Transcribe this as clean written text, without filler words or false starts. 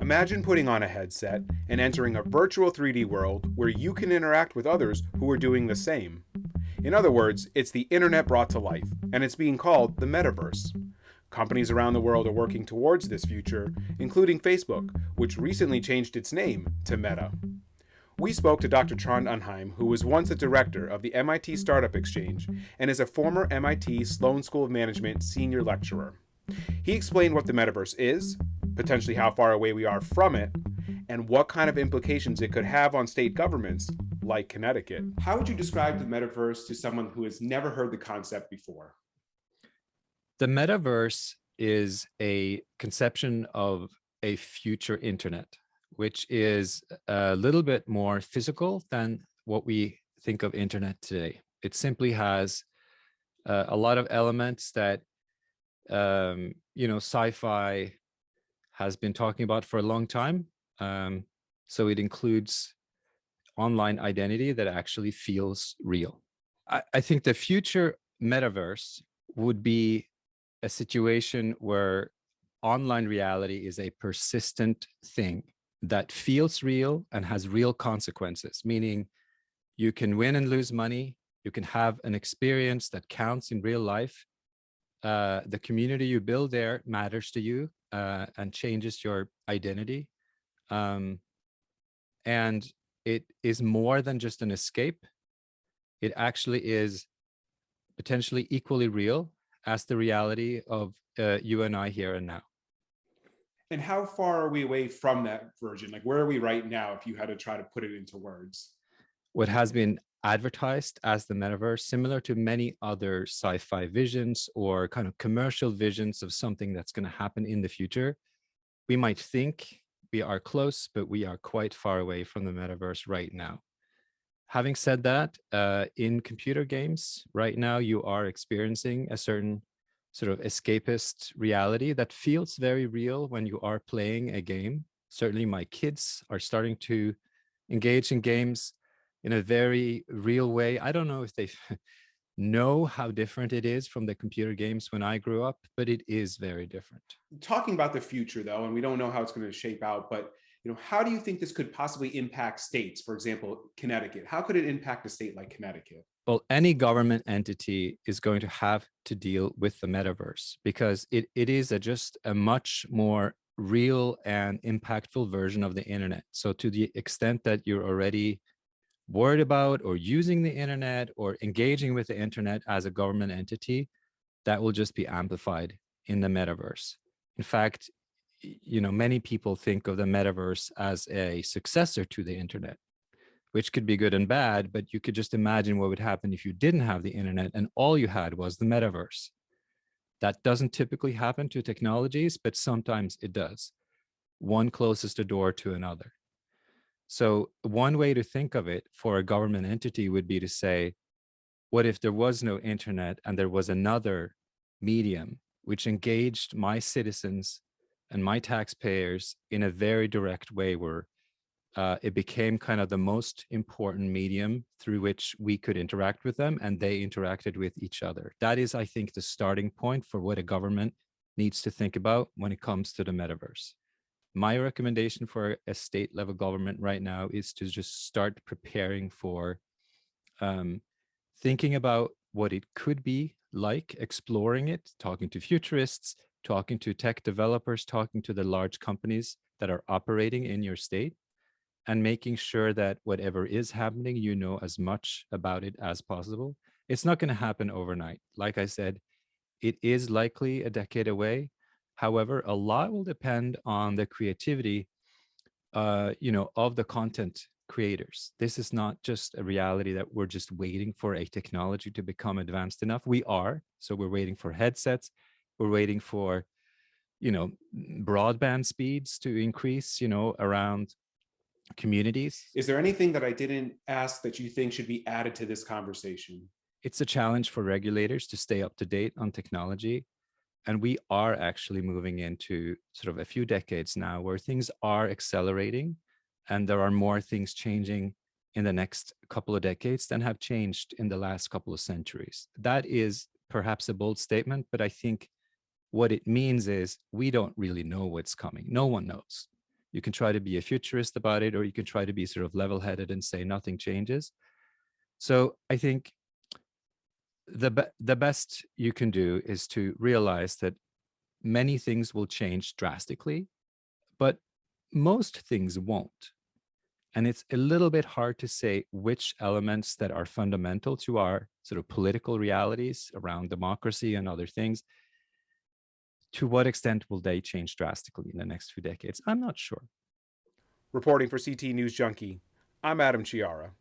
Imagine putting on a headset and entering a virtual 3D world where you can interact with others who are doing the same. In other words, it's the internet brought to life, and it's being called the Metaverse. Companies around the world are working towards this future, including Facebook, which recently changed its name to Meta. We spoke to Dr. Trond Undheim, who was once a director of the MIT Startup Exchange and is a former MIT Sloan School of Management senior lecturer. He explained what the metaverse is, potentially how far away we are from it, and what kind of implications it could have on state governments like Connecticut. How would you describe the metaverse to someone who has never heard the concept before? The metaverse is a conception of a future internet, which is a little bit more physical than what we think of internet today. It simply has a lot of elements that sci-fi has been talking about for a long time. So it includes online identity that actually feels real. I think the future metaverse would be a situation where online reality is a persistent thing that feels real and has real consequences, meaning you can win and lose money, you can have an experience that counts in real life. The community you build there matters to you and changes your identity. And it is more than just an escape. It actually is potentially equally real as the reality of you and I here and now. And how far are we away from that version? Like, where are we right now if you had to try to put it into words? What has been advertised as the metaverse, similar to many other sci-fi visions or kind of commercial visions of something that's going to happen in the future, we might think we are close, but we are quite far away from the metaverse right now. Having said that, in computer games right now, you are experiencing a certain sort of escapist reality that feels very real when you are playing a game. Certainly my kids are starting to engage in games in a very real way. I don't know if they know how different it is from the computer games when I grew up, but it is very different. Talking about the future, though, and we don't know how it's going to shape out, but how do you think this could possibly impact states? For example, Connecticut. How could it impact a state like Connecticut? Well, any government entity is going to have to deal with the metaverse because it is just a much more real and impactful version of the internet. So to the extent that you're already worried about or using the internet or engaging with the internet as a government entity, that will just be amplified in the metaverse. In fact, many people think of the metaverse as a successor to the internet, which could be good and bad, but you could just imagine what would happen if you didn't have the internet and all you had was the metaverse. That doesn't typically happen to technologies, but sometimes it does. One closes the door to another. So one way to think of it for a government entity would be to say, what if there was no internet and there was another medium which engaged my citizens and my taxpayers in a very direct way where it became kind of the most important medium through which we could interact with them and they interacted with each other. That is, I think, the starting point for what a government needs to think about when it comes to the metaverse. My recommendation for a state level government right now is to just start preparing for thinking about what it could be like, exploring it, talking to futurists, talking to tech developers, talking to the large companies that are operating in your state, and making sure that whatever is happening, you know as much about it as possible. It's not going to happen overnight. Like I said, it is likely a decade away. However, a lot will depend on the creativity, of the content creators. This is not just a reality that we're just waiting for a technology to become advanced enough. We are. So we're waiting for headsets. We're waiting for, broadband speeds to increase, around communities. Is there anything that I didn't ask that you think should be added to this conversation? It's a challenge for regulators to stay up to date on technology. And we are actually moving into sort of a few decades now where things are accelerating and there are more things changing in the next couple of decades than have changed in the last couple of centuries. That is perhaps a bold statement, but I think what it means is we don't really know what's coming. No one knows. You can try to be a futurist about it, or you can try to be sort of level-headed and say nothing changes. So I think the best you can do is to realize that many things will change drastically, but most things won't. And it's a little bit hard to say which elements that are fundamental to our sort of political realities around democracy and other things, to what extent will they change drastically in the next few decades? I'm not sure. Reporting for CT News Junkie, I'm Adam Chiara.